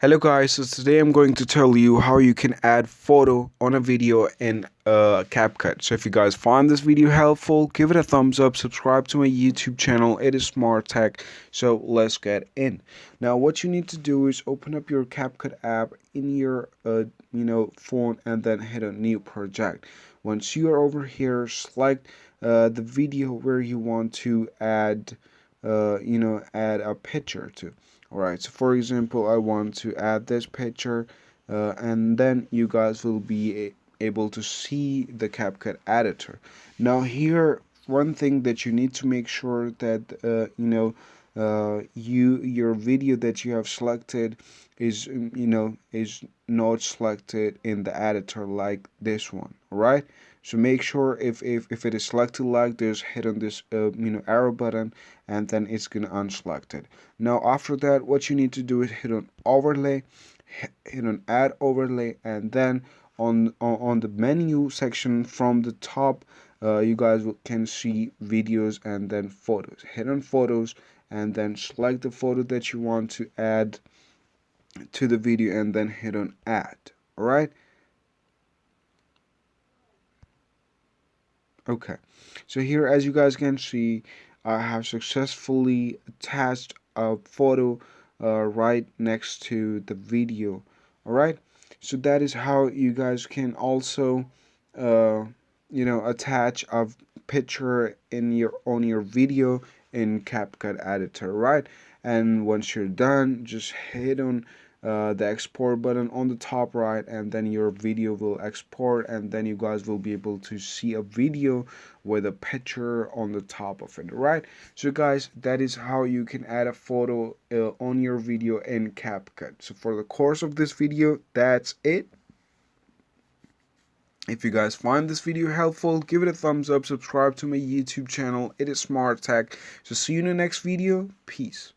Hello guys, so today I'm going to tell you how you can add photo on a video in CapCut. So if you guys find this video helpful, give it a thumbs up, subscribe to my YouTube channel. It is Smart Tech. So let's get in. Now what you need to do is open up your CapCut app in your phone and then hit a new project. Once you are over here, select the video where you want to add add a picture to. Alright, so for example, I want to add this picture, and then you guys will be able to see the CapCut editor. Now here, one thing that you need to make sure that your video that you have selected is is not selected in the editor like this one. Alright, so make sure if it is selected like this, hit on this arrow button, and then it's gonna unselect it. Now after that, what you need to do is hit on overlay, hit on add overlay, and then on the menu section from the top, you guys can see videos and then photos. Hit on photos and then select the photo that you want to add to the video and then hit on add. Alright, okay, so here, as you guys can see, I have successfully attached a photo right next to the video. Alright, so that is how you guys can also uh, attach a picture in your video in CapCut editor, right? And once you're done, just hit on the export button on the top right, and then your video will export, and then you guys will be able to see a video with a picture on the top of it, right? So guys, that is how you can add a photo on your video in CapCut. So for the course of this video, that's it. If you guys find this video helpful, give it a thumbs up, subscribe to my YouTube channel. It is Smart Tech. So see you in the next video. Peace.